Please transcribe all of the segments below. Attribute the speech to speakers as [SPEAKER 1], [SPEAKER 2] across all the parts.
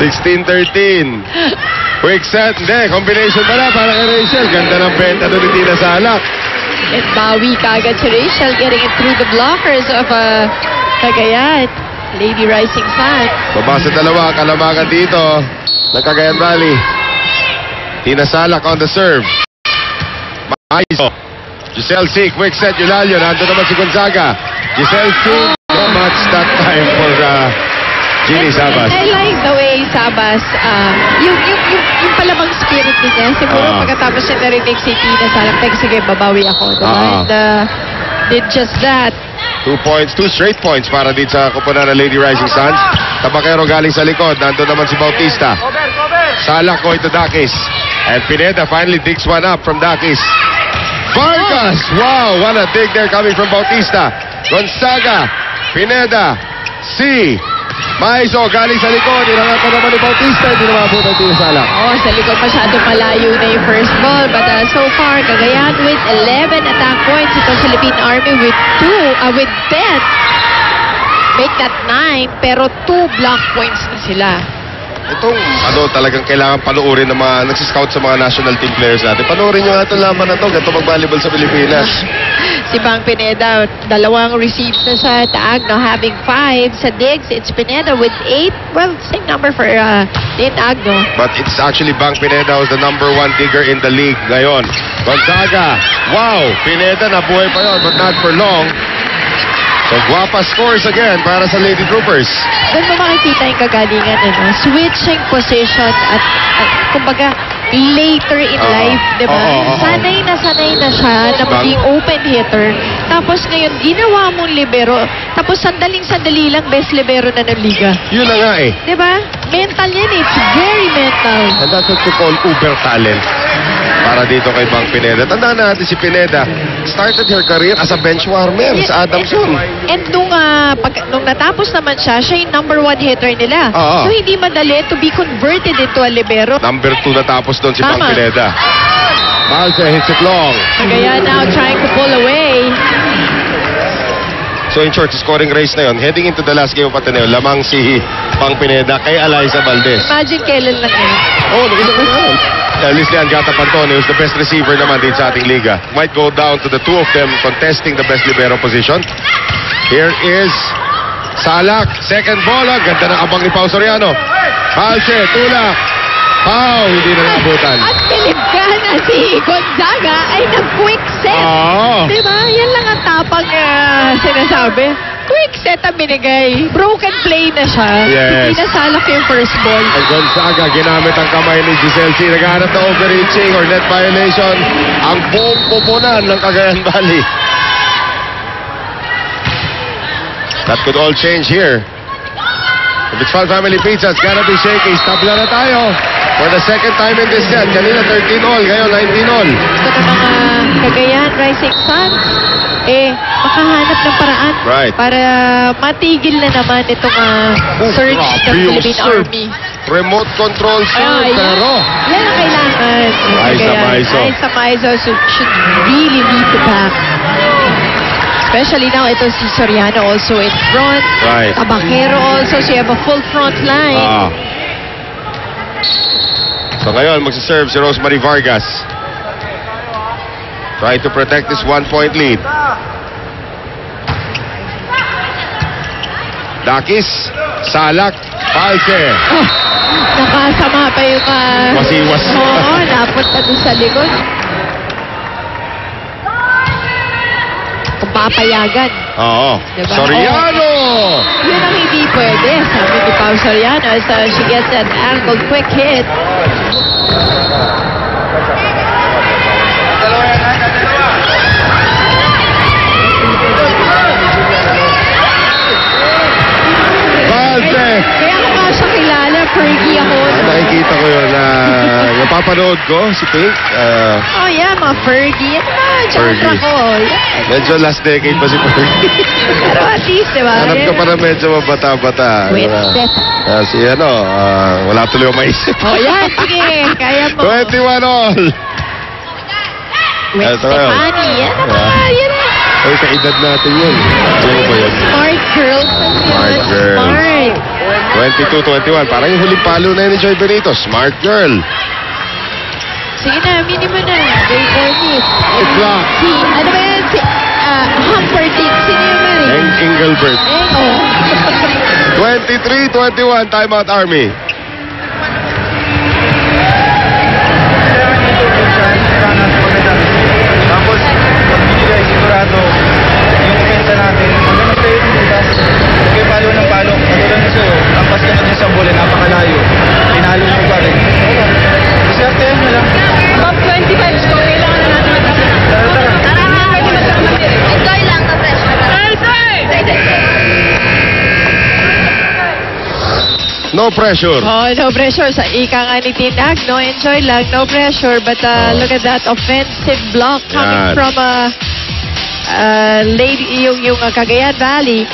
[SPEAKER 1] 16-13. Quick set. Hindi, combination pala para kay Rachel. Ganda ng benta doon ni Tina Salak.
[SPEAKER 2] And bawi kagad si Rachel getting it through the blockers of Cagayan. Lady Rising Sun.
[SPEAKER 1] Baba sa dalawa, kalamakan dito ng Cagayan Valley. Tina Salak on the serve. Maiso. Giselle C, quick set, Eulalio. Nandun naman si Gonzaga. Giselle C, no much that time for Ginny Sabas.
[SPEAKER 2] I like the way Sabas, yung palamang spirit niya. Siguro pagkatapos niya narinig si Tina Salak, sige, babawi ako. Diba? And did just that.
[SPEAKER 1] 2 points, 2 straight points para dito sa kupunan ng Lady Rising Suns. Tabakero galing sa likod. Nandun naman si Bautista. Salak going to Dakis. And Pineda finally digs one up from Dakis. Vargas! Wow, what a dig there coming from Bautista. Gonzaga, Pineda, C. Maiso galing sa likod. Inangat pa naman ni Bautista. Hindi na mabot ang Tina Salak.
[SPEAKER 2] Sa likod masyado malayo na yung first ball. But so far, Cagayan with 11 attack points. Ito Philippine Army with 10. Make that 9. Pero 2 block points na sila.
[SPEAKER 1] Itong talagang kailangan panuorin ng mga nagsiscout sa mga national team players natin. Panuorin nyo nga itong laban na ito. Ganito mag-volleyball sa Pilipinas.
[SPEAKER 2] Si Bang Pineda, 2 receives na sa tag, now having 5 sa digs. It's Pineda with 8. Well, same number for Nate Agno.
[SPEAKER 1] But it's actually Bang Pineda who's the #1 digger in the league ngayon. Gonzaga. Wow! Pineda nabuhay pa yun, but not for long. So, Guapa scores again para sa Lady Troopers.
[SPEAKER 2] Doon mo makikita yung kagalingan, switching position at kumbaga, later in life, di ba? Sanay na siya na maging open hitter. Tapos ngayon, ginawa mong libero. Tapos sandali lang, best libero na ng liga.
[SPEAKER 1] Yun na nga eh.
[SPEAKER 2] Di ba? Mental yan, it's very mental.
[SPEAKER 1] And that's what we call uber talent. Para dito kay Bang Pineda. Tandaan natin si Pineda started her career as a bench warmer sa Adamson.
[SPEAKER 2] And nung natapos naman siya yung #1 hitter nila. So hindi madali to be converted into a libero.
[SPEAKER 1] #2 natapos doon si Bang Pineda. Malse hits it long.
[SPEAKER 2] Kaya now trying to pull away.
[SPEAKER 1] So in short, scoring race na yun. Heading into the last game of Ateneo, lamang si Bang Pineda kay Eliza Valdez.
[SPEAKER 2] Imagine kailan lang yun.
[SPEAKER 1] Isang na yun. Lisli Angata Pantone, who's the best receiver naman dito sa ating liga. Might go down to the 2 of them contesting the best libero position. Here is Salak. Second ball. Ganda ng abang ni Pao Soriano. Halse, tulak. Pao, hindi na naabutan.
[SPEAKER 2] At Pilipkana si Gonzaga ay nag-quick set. Diba? Yan lang ang tapang sinasabi. Quick set ang binigay. Broken play na siya. Hindi nasalak yung first ball.
[SPEAKER 1] Ang Gonzaga, ginamit ang kamay ni Giselle C. Naghanap na overreaching or net violation. Ang buong pupunan ng Cagayan Valley. That could all change here. If it's Fun Family Pizza, it's gotta be shaky. Tabla na tayo. For the second time in this set. Kanina 13-all, ngayon 19-all.
[SPEAKER 2] Ito ng mga Cagayan Rising Suns, makahanap ng paraan para matigil na naman itong surge ng Philippine Army.
[SPEAKER 1] Remote control surge, pero
[SPEAKER 2] yan ang kailangan. Aiza Maizo should really lead the pack. Especially now, ito si Soriano also in front. Tabakero also, so you have a full front line.
[SPEAKER 1] So ngayon, magsaserve si Rosemary Vargas. Trying to protect this 1-point lead. Dakis, Salak, Palse.
[SPEAKER 2] Nakasama pa yung
[SPEAKER 1] wasiwas.
[SPEAKER 2] Napunta doon sa likod. Kung papayagan.
[SPEAKER 1] Diba? Soriano!
[SPEAKER 2] Yun ang hindi pwede. Sabi ni Pao Soriano as she gets an angled quick hit.
[SPEAKER 1] Palse!
[SPEAKER 2] Kaya ko nga siya kilala. Fergie ako.
[SPEAKER 1] Nakikita ko yun. Napapanood ko si Pink.
[SPEAKER 2] Mga Fergie. Genre ko.
[SPEAKER 1] Medyo last decade pa si Fergie.
[SPEAKER 2] Pero at least, diba?
[SPEAKER 1] Hanap ka pa na medyo mabata-bata. Wala tuloy ang maisip.
[SPEAKER 2] Yan. Sige. Kaya mo.
[SPEAKER 1] 21-all.
[SPEAKER 2] With Stefani. Yan.
[SPEAKER 1] Ay, kaedad natin yun. Alam mo ba yun?
[SPEAKER 2] Smart girl.
[SPEAKER 1] Smart girl.
[SPEAKER 2] Smart.
[SPEAKER 1] 22-21. Parang yung huling palo na yun ni Joy Benito. Smart girl.
[SPEAKER 2] Sige na, minimum na. Go for it.
[SPEAKER 1] Block.
[SPEAKER 2] Ano ba yan? Humperdinck. Sino yung Mary?
[SPEAKER 1] Engelbert.
[SPEAKER 2] Oh.
[SPEAKER 1] 23-21. Timeout, Army.
[SPEAKER 3] Tapos, magbibigay sigurado yung kumenta natin. Magandang play dito. Okay, palo ng palo. Katulad na sa'yo, lampas ka na din sa bola, napakalayo. Pinalo mo pa rin. Diserte yan lang.
[SPEAKER 4] Top 25 score, kailangan na natin magkakaroon. Tara nga, pwede magkakaroon. Enjoy lang, no pressure.
[SPEAKER 1] No pressure.
[SPEAKER 2] Oh, no pressure. Sa ika nga ni Tinag, no enjoy lang, no pressure. But look at that offensive block coming
[SPEAKER 1] Yan.
[SPEAKER 2] from lady, yung Cagayan Valley.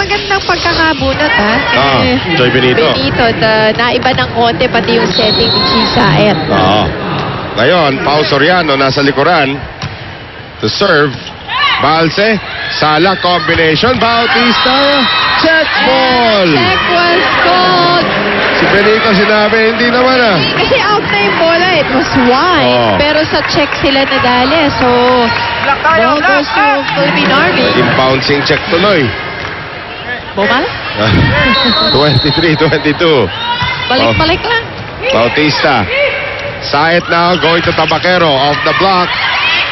[SPEAKER 2] Magandang pagkakabunot, ha?
[SPEAKER 1] Joy Benito.
[SPEAKER 2] Benito, naiba ng konti pati yung setting ni Chisaet.
[SPEAKER 1] Oo. Ngayon, Pao Soriano nasa likuran. To serve. Balse. Sala combination. Bautista. Check ball.
[SPEAKER 2] Check was called.
[SPEAKER 1] Si Benito sinabi, hindi naman
[SPEAKER 2] Kasi out na yung bola. It was wide.
[SPEAKER 1] Oh.
[SPEAKER 2] Pero sa check sila nadali. So, ball goes to Philippine Army.
[SPEAKER 1] Naging bouncing check tuloy.
[SPEAKER 2] Bumal?
[SPEAKER 1] 23-22.
[SPEAKER 2] Balik-balik lang.
[SPEAKER 1] Bautista. Saet now going to Tabaquero. Off the block.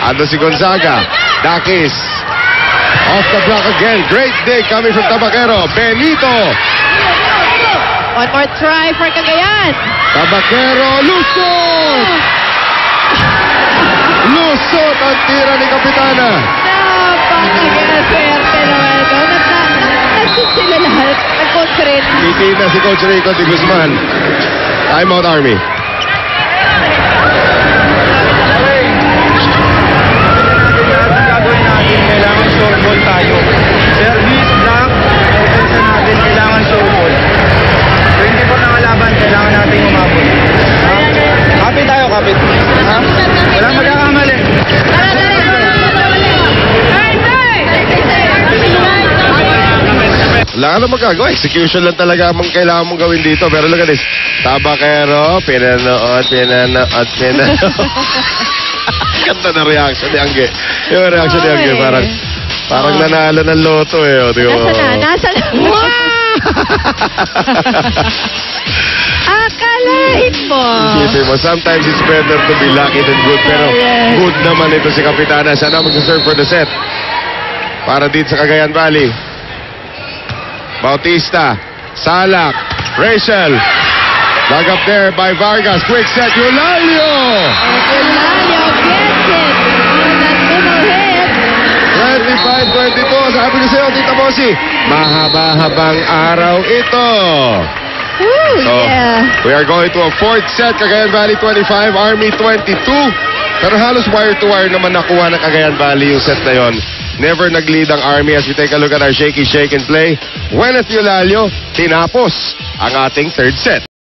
[SPEAKER 1] Ando si Gonzaga. Dakis. Off the block again. Great dig coming from Tabaquero. Benito.
[SPEAKER 2] One more try for Cagayan.
[SPEAKER 1] Tabaquero. Lusot! Lusot ang tira ni Kapitana.
[SPEAKER 2] Napakaswerte naman. Nag-sit sila lahat. Nag-conference.
[SPEAKER 1] Ngiti na si Coach Rico de Guzman. Timeout, Army.
[SPEAKER 3] Gagawin natin, kailangan short ball tayo. Service, block, offense natin, kailangan short ball. 24 na kalaban, kailangan natin umabot. Kapit tayo, kapit. Ha? Walang magkakamali.
[SPEAKER 1] Wala ka na magagawa. Execution lang talaga ang kailangan mong gawin dito. Pero look at this. Tabaquero, pinanood. Ganda na reaction ni Angge. Yung reaction ni Angge, parang nanalo ng loto eh. O, di ba?
[SPEAKER 2] Nasa na. Akalain mo.
[SPEAKER 1] Isipin mo, sometimes it's better to be lucky than good. Pero good naman ito si Kapitana. Siya na mag-serve for the set. Para dito sa Cagayan Valley. Bautista, Salak, Rachel. Dug up there by Vargas. Quick set, Eulalio.
[SPEAKER 2] Eulalio gets it. That middle hit.
[SPEAKER 1] 25-22. Sabi ko sa'yo, Tita Mosi, mahaba-habang araw ito.
[SPEAKER 2] Woo,
[SPEAKER 1] So,
[SPEAKER 2] yeah.
[SPEAKER 1] we are going to a fourth set. Cagayan Valley 25, Army 22. Pero halos wire-to-wire naman nakuha ng Cagayan Valley yung set na yon. Never nag-lead ang Army as we take a look at our shaky shake and play. Gwyneth Eulalio, tinapos ang ating third set.